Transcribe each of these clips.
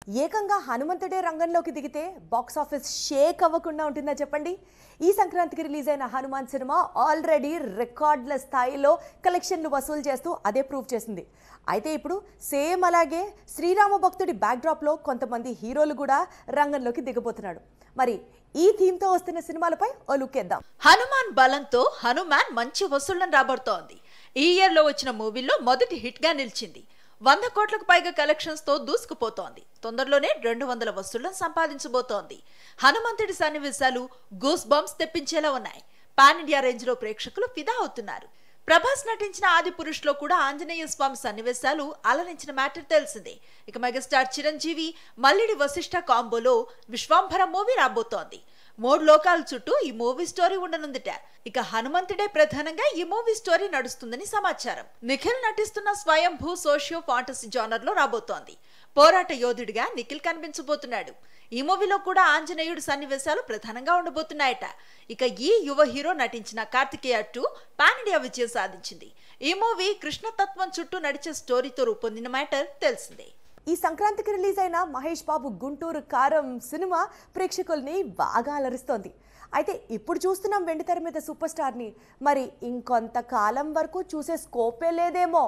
ఏకంగా హనుమంతుడే రంగంలోకి దిగితే బాక్స్ ఆఫీస్ షేక్ అవ్వకుండా ఉంటుందా చెప్పండి. ఈ సంక్రాంతికి రిలీజ్ అయిన హనుమాన్ సినిమా ఆల్రెడీ రికార్డుల స్థాయిలో కలెక్షన్లు వసూలు చేస్తూ అదే ప్రూవ్ చేసింది. అయితే ఇప్పుడు సేమ్ అలాగే శ్రీరామ భక్తుడి బ్యాక్డ్రాప్లో కొంతమంది హీరోలు కూడా రంగంలోకి దిగబోతున్నాడు. మరి ఈ థీమ్తో వస్తున్న సినిమాలపై ఓ లుక్ వేద్దాం. హనుమాన్ బలంతో హనుమాన్ మంచి వసూళ్లను రాబడుతోంది. ఈ ఇయర్ లో వచ్చిన మూవీల్లో మొదటి హిట్ గా నిలిచింది. 100 కోట్లకు పైగా కలెక్షన్స్ తో దూసుకుపోతోంది. తొందరలోనే 200 వసూళ్లను సంపాదించబోతోంది. హనుమంతుడి సన్నివేశాలు గూస్ బంప్స్ తెప్పించేలా ఉన్నాయి. పాన్ ఇండియా రేంజ్ లో ప్రేక్షకులు ఫిదా అవుతున్నారు. ప్రభాస్ నటించిన ఆది పురుష్ లో కూడా ఆంజనేయ స్వామి సన్నివేశాలు అలరించిన మ్యాటర్ తెలిసిందే. ఇక మెగాస్టార్ చిరంజీవి మల్లిడి వశిష్ఠ కాంబోలో విశ్వాంభర మూవీ రాబోతోంది. 3 లోకాల చుట్టూ ఈ మూవీ స్టోరీ ఉండనుందిట. ఇక హనుమంతుడే ప్రధానంగా ఈ మూవీ స్టోరీ నడుస్తుందని సమాచారం. నిఖిల్ నటిస్తున్న స్వయంభూ సోషియో ఫాంటసీ జానర్ లో రాబోతోంది. పోరాట యోధుడిగా నిఖిల్ కనిపించబోతున్నాడు. ఈ మూవీలో కూడా ఆంజనేయుడు సన్నివేశాలు ప్రధానంగా ఉండబోతున్నాయట. ఇక ఈ యువ హీరో నటించిన కార్తికేయ 2 పాన్ ఇండియా విజయం సాధించింది. ఈ మూవీ కృష్ణతత్వం చుట్టూ నడిచే స్టోరీతో రూపొందిన మ్యాటర్ తెలిసిందే. ఈ సంక్రాంతికి రిలీజ్ అయిన మహేష్ బాబు గుంటూరు కారం సినిమా ప్రేక్షకుల్ని బాగా అలరిస్తోంది. అయితే ఇప్పుడు చూస్తున్నాం వెండితెర మీద సూపర్ స్టార్ని. మరి ఇంకొంతకాలం వరకు చూసే స్కోపే లేదేమో.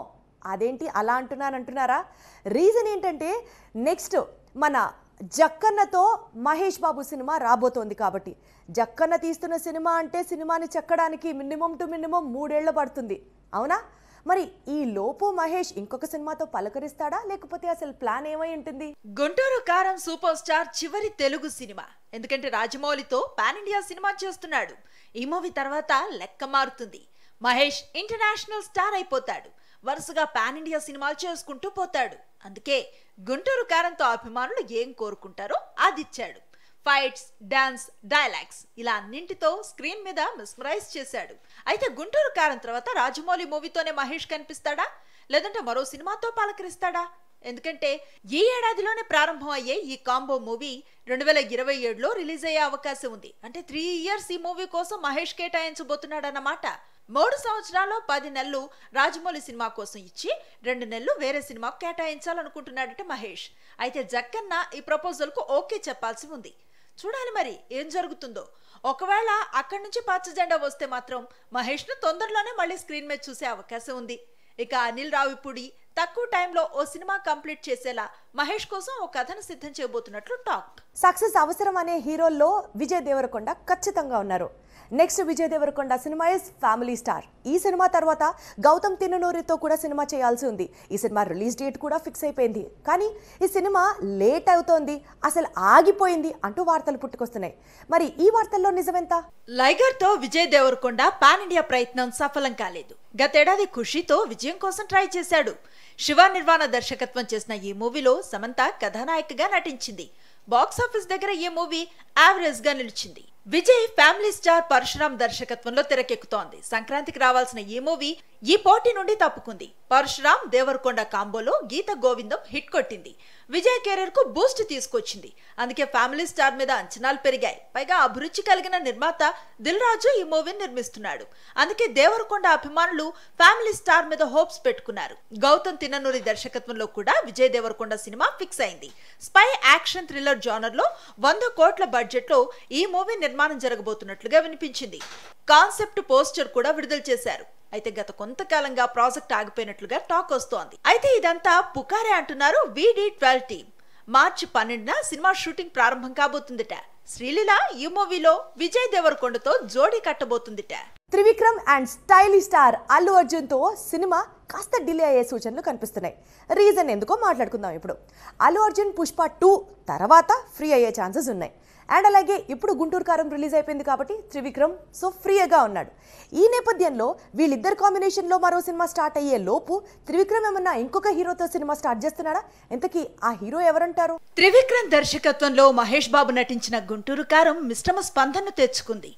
అదేంటి అలా అంటున్నారా? రీజన్ ఏంటంటే నెక్స్ట్ మన జక్కన్నతో మహేష్ బాబు సినిమా రాబోతోంది కాబట్టి. జక్కన్న తీస్తున్న సినిమా అంటే సినిమాని చెక్కడానికి మినిమం 3 ఏళ్లు పడుతుంది, అవునా? మరి ఈ లోపు మహేష్ ఇంకొక సినిమాతో పలకరిస్తాడా, లేకపోతే అసలు ప్లాన్ ఏమై ఉంటుంది? గుంటూరు కారం సూపర్ స్టార్ చివరి తెలుగు సినిమా. ఎందుకంటే రాజమౌళితో పాన్ ఇండియా సినిమా చేస్తున్నాడు. ఈ మూవీ తర్వాత లెక్క మారుతుంది. మహేష్ ఇంటర్నేషనల్ స్టార్ అయిపోతాడు. వరుసగా పాన్ ఇండియా సినిమాలు చేసుకుంటూ పోతాడు. అందుకే గుంటూరు కారంతో అభిమానులు ఏం కోరుకుంటారో అది ఇచ్చాడు. ఫైట్స్, డాన్స్, డైలాగ్స్ ఇలా అన్నింటితో స్క్రీన్ మీద మిస్మరైజ్ చేశాడు. అయితే గుంటూరు కారం తర్వాత రాజమౌళి మూవీతోనే మహేష్ కనిపిస్తాడా, లేదంటే మరో సినిమాతో పలకరిస్తాడా? ఎందుకంటే ఈ ఏడాదిలోనే ప్రారంభం అయ్యే ఈ కాంబో మూవీ 2027లో రిలీజ్ అయ్యే అవకాశం ఉంది. అంటే 3 ఇయర్స్ ఈ మూవీ కోసం మహేష్ కేటాయించబోతున్నాడన్నమాట. 3 సంవత్సరాల్లో 10 నెలలు రాజమౌళి సినిమా కోసం ఇచ్చి 2 నెలలు వేరే సినిమాకు కేటాయించాలనుకుంటున్నాడట మహేష్. అయితే జక్కన్న ఈ ప్రపోజల్ కు ఓకే చెప్పాల్సి ఉంది. చూడాలి మరి ఏం జరుగుతుందో. ఒకవేళ అక్కడి నుంచి పచ్చ జెండా వస్తే మాత్రం మహేష్ ను తొందరలోనే మళ్ళీ స్క్రీన్ మీద చూసే అవకాశం ఉంది. ఇక అనిల్ రావిపూడి తక్కువ టైంలో ఓ సినిమా కంప్లీట్ చేసేలా మహేష్ కోసం ఓ కథను సిద్ధం చేయబోతున్నట్లు టాక్. సక్సెస్ అవసరం అనే హీరోల్లో విజయ్ దేవరకొండ ఖచ్చితంగా ఉన్నారు. Next Vijay Deverakonda cinema is family star. ఈ సినిమా తర్వాత గౌతమ్ తిన్ననూరితో కూడా సినిమా చేయాల్సి ఉంది. ఈ సినిమా రిలీజ్ డేట్ కూడా ఫిక్స్ అయిపోయింది. కానీ ఈ సినిమా లేట్ అవుతోంది, అసలు ఆగిపోయింది అంటూ వార్తలు పుట్టుకొస్తున్నాయి. మరి ఈ వార్తల్లో నిజమెంత? లైగర్ తో విజయ్ దేవరకొండ పాన్ ఇండియా ప్రయత్నం సఫలం కాలేదు. గతేడాది ఖుషీతో విజయం కోసం ట్రై చేశాడు. శివ నిర్వాణ దర్శకత్వం చేసిన ఈ మూవీలో సమంత కథానాయికగా నటించింది. బాక్స్ ఆఫీస్ దగ్గర ఈ మూవీ యావరేజ్ గా నిలిచింది. విజయ్ ఫ్యామిలీ స్టార్ పరశురామ్ దర్శకత్వంలో తెరకెక్కుతోంది. సంక్రాంతికి రావాల్సిన ఈ మూవీ ఈ పోటీ నుండి తప్పుకుంది. పరశురామ్ దేవరకొండ కాంబోలో గీత గోవిందం హిట్ కొట్టింది. విజయ్ కెరీర్ కు బూస్ట్ తీసుకొచ్చింది. అందుకే ఫ్యామిలీ స్టార్ మీద అంచనాలు పెరిగాయి. పైగా అభిరుచి కలిగిన నిర్మాత దిల్ రాజు ఈ మూవీని నిర్మిస్తున్నాడు. అందుకే దేవరకొండ అభిమానులు ఫ్యామిలీ స్టార్ మీద హోప్స్ పెట్టుకున్నారు. గౌతమ్ తిన్ననూరి దర్శకత్వంలో కూడా విజయ్ దేవరకొండ సినిమా ఫిక్స్ అయింది. స్పై యాక్షన్ థ్రిల్లర్ జానర్ లో 100 కోట్ల బడ్జెట్ లో ఈ మూవీ నిర్మాణం జరగబోతున్నట్లుగా వినిపించింది. కాన్సెప్ట్ పోస్టర్ కూడా విడుదల చేశారు. అయితే గత కొంతకాలంగా ప్రాజెక్ట్ ఆగిపోయినట్లుగా టాక్ వస్తోంది. అయితే ఇదంతా పుకారే అంటున్నారు VD12 టీమ్. మార్చి 12న సినిమా షూటింగ్ ప్రారంభం కాబోతుందిట. శ్రీలీల ఈ మూవీలో విజయ్ దేవరకొండతో జోడీ కట్టబోతుందిట. Trivikram and stylish star Allu Arjun తో సినిమా కాస్త డిలే అయ్యే సూచనలు కనిపిస్తున్నాయి. రీజన్ ఎందుకో మాట్లాడుకుందాం ఇప్పుడు. అల్లు అర్జున్ పుష్ప 2 తర్వాత ఫ్రీ అయ్యే ఛాన్సెస్ ఉన్నాయి. అండ్ అలాగే ఇప్పుడు గుంటూరు కారం రిలీజ్ అయిపోయింది కాబట్టి త్రివిక్రమ్ సో ఫ్రీగా ఉన్నాడు. ఈ నేపథ్యంలో వీళ్ళిద్దరు కాంబినేషన్లో మరో సినిమా స్టార్ట్ అయ్యే లోపు త్రివిక్రమ్ ఏమన్నా ఇంకొక హీరోతో సినిమా స్టార్ట్ చేస్తున్నాడా? ఇంతకీ ఆ హీరో ఎవరంటారు? త్రివిక్రమ్ దర్శకత్వంలో మహేష్ బాబు నటించిన గుంటూరు కారం మిశ్రమ స్పందనను తెచ్చుకుంది.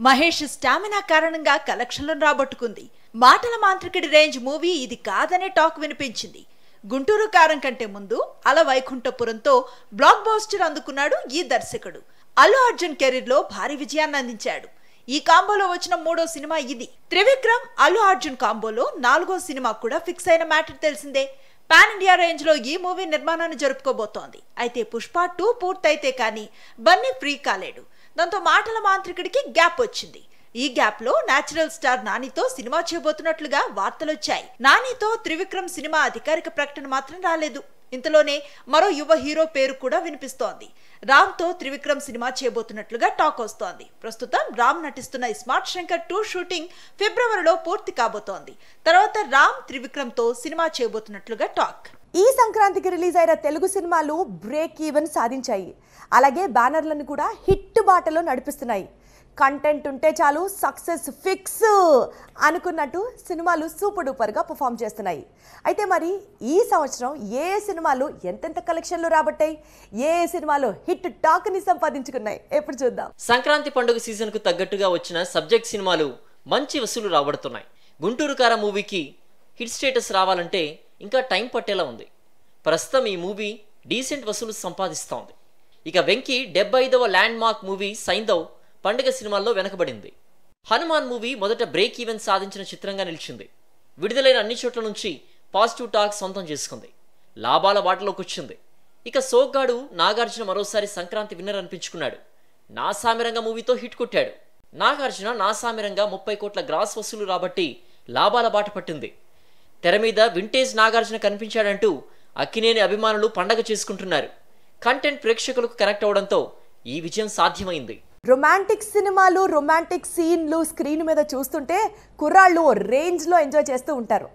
మహేష్ స్టామినా కారణంగా కలెక్షన్లను రాబట్టుకుంది. మాటల మాంత్రికుడి రేంజ్ మూవీ ఇది కాదనే టాక్ వినిపించింది. గుంటూరు కారం కంటే ముందు అల వైకుంఠపురంతో బ్లాక్ బస్టర్ అందుకున్నాడు ఈ దర్శకుడు. అల్లు అర్జున్ కెరీర్ లో భారీ విజయాన్ని అందించాడు. ఈ కాంబోలో వచ్చిన 3వ సినిమా ఇది. త్రివిక్రమ్ అల్లు అర్జున్ కాంబోలో 4వ సినిమా కూడా ఫిక్స్ అయిన మ్యాటర్ తెలిసిందే. పాన్ ఇండియా రేంజ్ లో ఈ మూవీ నిర్మాణాన్ని జరుపుకోబోతోంది. అయితే పుష్ప 2 పూర్తయితే కానీ బన్నీ ఫ్రీ కాలేడు. దాంతో మాటల మాంత్రికుడికి గ్యాప్ వచ్చింది. ఈ గ్యాప్ లో నేచురల్ స్టార్ నానితో సినిమా చేయబోతున్నట్లుగా వార్తలొచ్చాయి. నానితో త్రివిక్రమ్ సినిమా అధికారిక ప్రకటన మాత్రం రాలేదు. ఇంతలోనే మరో యువ హీరో పేరు కూడా వినిపిస్తోంది. రామ్ తో త్రివిక్రమ్ సినిమా చేయబోతున్నట్లుగా టాక్ వస్తోంది. ప్రస్తుతం రామ్ నటిస్తున్న స్మార్ట్ శంకర్ 2 షూటింగ్ ఫిబ్రవరిలో పూర్తి కాబోతోంది. తర్వాత రామ్ త్రివిక్రమ్ తో సినిమా చేయబోతున్నట్లుగా టాక్. ఈ సంక్రాంతికి రిలీజ్ అయిన తెలుగు సినిమాలు బ్రేక్ ఈవెన్ సాధించాయి. అలాగే బ్యానర్లను కూడా హిట్ బాటలో నడిపిస్తున్నాయి. కంటెంట్ ఉంటే చాలు సక్సెస్ ఫిక్స్ అనుకున్నట్టు సినిమాలు సూపర్ డూపర్గా పర్ఫామ్ చేస్తున్నాయి. అయితే మరి ఈ సంవత్సరం ఏ సినిమాలు ఎంతెంత కలెక్షన్లు రాబట్టాయి, ఏ సినిమాలు హిట్ టాక్ని సంపాదించుకున్నాయి ఎప్పుడు చూద్దాం. సంక్రాంతి పండుగ సీజన్కు తగ్గట్టుగా వచ్చిన సబ్జెక్ట్ సినిమాలు మంచి వసూలు రాబడుతున్నాయి. గుంటూరు కారం మూవీకి హిట్ స్టేటస్ రావాలంటే ఇంకా టైం పట్టేలా ఉంది. ప్రస్తుతం ఈ మూవీ డీసెంట్ వసూలు సంపాదిస్తోంది. ఇక వెంకీ 75వ ల్యాండ్ మార్క్ మూవీ సైంధవ్ పండుగ సినిమాల్లో వెనకబడింది. హనుమాన్ మూవీ మొదట బ్రేక్ ఈవెన్ సాధించిన చిత్రంగా నిలిచింది. విడుదలైన అన్ని చోట్ల నుంచి పాజిటివ్ టాక్ సొంతం చేసుకుంది. లాభాల బాటలోకి వచ్చింది. ఇక సోగ్గాడు నాగార్జున మరోసారి సంక్రాంతి విన్నర్ అనిపించుకున్నాడు. నా సామిరంగ మూవీతో హిట్ కొట్టాడు. నాగార్జున నా సామిరంగ 30 కోట్ల గ్రాస్ వసూలు రాబట్టి లాభాల బాట పట్టింది. తెర మీద వింటేజ్ నాగార్జున కనిపించాడంటూ అక్కినేని అభిమానులు పండగ చేసుకుంటున్నారు. కంటెంట్ ప్రేక్షకులకు కనెక్ట్ అవడంతో ఈ విజయం సాధ్యమైంది. రొమాంటిక్ సినిమాలు, రొమాంటిక్ సీన్లు స్క్రీన్ మీద చూస్తుంటే కుర్రాళ్ళు రేంజ్లో ఎంజాయ్ చేస్తూ ఉంటారు.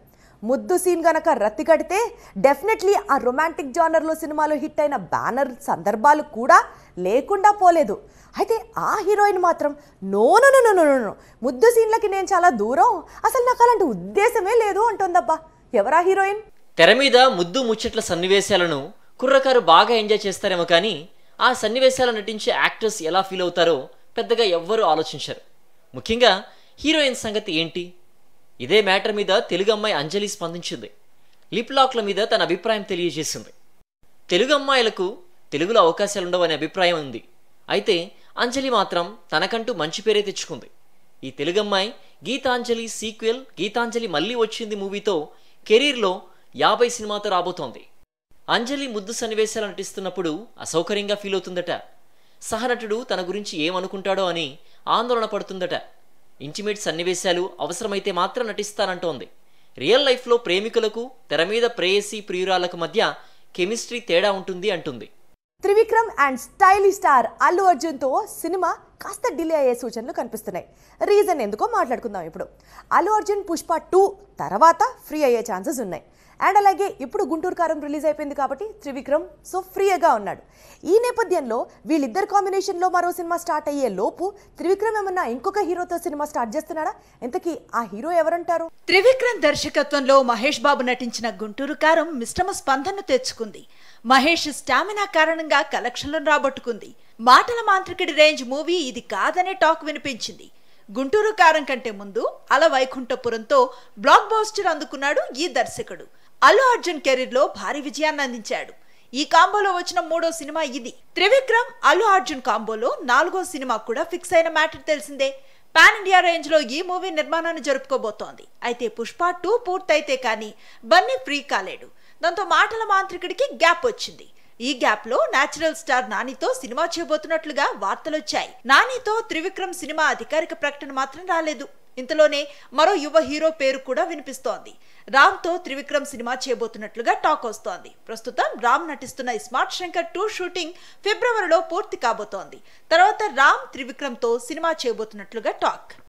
ముద్దు సీన్ గనక రత్తి కడితే డెఫినెట్లీ ఆ రొమాంటిక్ జానర్లో సినిమాలు హిట్ అయిన బ్యానర్ సందర్భాలు కూడా లేకుండా పోలేదు. అయితే ఆ హీరోయిన్ మాత్రం no no no no no ముద్దు సీన్లకి నేను చాలా దూరం, అసలు నాకు అలాంటి ఉద్దేశమే లేదు అంటుందబ్బా. ఎవరా హీరోయిన్? తెర మీద ముద్దు ముచ్చట్ల సన్నివేశాలను కుర్రకారు బాగా ఎంజాయ్ చేస్తారేమో కానీ ఆ సన్నివేశాలు నటించే యాక్టర్స్ ఎలా ఫీల్ అవుతారో పెద్దగా ఎవ్వరూ ఆలోచించరు. ముఖ్యంగా హీరోయిన్ సంగతి ఏంటి? ఇదే మ్యాటర్ మీద తెలుగు అమ్మాయి అంజలి స్పందించింది. లిప్ లాక్ల మీద తన అభిప్రాయం తెలియజేసింది. తెలుగు అమ్మాయిలకు తెలుగులో అవకాశాలుండవనే అభిప్రాయం ఉంది. అయితే అంజలి మాత్రం తనకంటూ మంచి పేరే తెచ్చుకుంది. ఈ తెలుగు అమ్మాయి గీతాంజలి సీక్వెల్ గీతాంజలి మళ్ళీ వచ్చింది మూవీతో కెరీర్లో 50 సినిమాతో రాబోతోంది. అంజలి ముద్దు సన్నివేశాలు నటిస్తున్నప్పుడు అసౌకర్యంగా ఫీల్ అవుతుందట. సహనటుడు తన గురించి ఏమనుకుంటాడో అని ఆందోళన పడుతుందట. ఇంటిమేట్ సన్నివేశాలు అవసరమైతే మాత్రం నటిస్తానంటోంది. రియల్ లైఫ్లో ప్రేమికులకు తెర మీద ప్రేయసి ప్రియురాలకు మధ్య కెమిస్ట్రీ తేడా ఉంటుంది అంటుంది. Trivikram and stylish star Allu అర్జున్తో సినిమా కాస్త డిలే అయ్యే సూచనలు కనిపిస్తున్నాయి. రీజన్ ఎందుకో మాట్లాడుకుందాం ఇప్పుడు. అల్లు అర్జున్ పుష్ప 2 తర్వాత ఫ్రీ అయ్యే ఛాన్సెస్ ఉన్నాయి. అండ్ అలాగే ఇప్పుడు గుంటూరు కారం రిలీజ్ అయిపోయింది కాబట్టి త్రివిక్రమ్ సో ఫ్రీగా ఉన్నాడు. ఈ నేపథ్యంలో వీళ్ళిద్దరు కాంబినేషన్లో మరో సినిమా స్టార్ట్ అయ్యే లోపు త్రివిక్రమ్ ఏమన్నా ఇంకొక హీరోతో సినిమా స్టార్ట్ చేస్తున్నాడా? ఇంతకీ ఆ హీరో ఎవరంటారు? త్రివిక్రమ్ దర్శకత్వంలో మహేష్ బాబు నటించిన గుంటూరు కారం మిశ్రమ స్పందనను తెచ్చుకుంది. మహేష్ స్టామినా కారణంగా కలెక్షన్లను రాబట్టుకుంది. మాటల మాంత్రికుడి రేంజ్ మూవీ ఇది కాదనే టాక్ వినిపించింది. గుంటూరు కారం కంటే ముందు అల వైకుంఠపురంతో బ్లాక్ బస్టర్ అందుకున్నాడు ఈ దర్శకుడు. అల్లు అర్జున్ కెరీర్ లో భారీ విజయాన్ని అందించాడు. ఈ కాంబోలో వచ్చిన 3వ సినిమా ఇది. త్రివిక్రమ్ అల్లు అర్జున్ కాంబోలో 4వ సినిమా కూడా ఫిక్స్ అయిన మ్యాటర్ తెలిసిందే. పాన్ ఇండియా రేంజ్ లో ఈ మూవీ నిర్మాణాన్ని జరుపుకోబోతోంది. అయితే పుష్ప 2 పూర్తయితే కానీ బన్నీ ఫ్రీ కాలేడు. దాంతో మాటల మాంత్రికుడికి గ్యాప్ వచ్చింది. ఈ గ్యాప్ లో నేచురల్ స్టార్ నానితో సినిమా చేయబోతున్నట్లుగా వార్తలొచ్చాయి. నానితో త్రివిక్రమ్ సినిమా అధికారిక ప్రకటన మాత్రం రాలేదు. ఇంతలోనే మరో యువ హీరో పేరు కూడా వినిపిస్తోంది. రామ్ తో త్రివిక్రమ్ సినిమా చేయబోతున్నట్లుగా టాక్ వస్తోంది. ప్రస్తుతం రామ్ నటిస్తున్న స్మార్ట్ శంకర్ 2 షూటింగ్ ఫిబ్రవరిలో పూర్తి కాబోతోంది. తర్వాత రామ్ త్రివిక్రమ్ తో సినిమా చేయబోతున్నట్లుగా టాక్.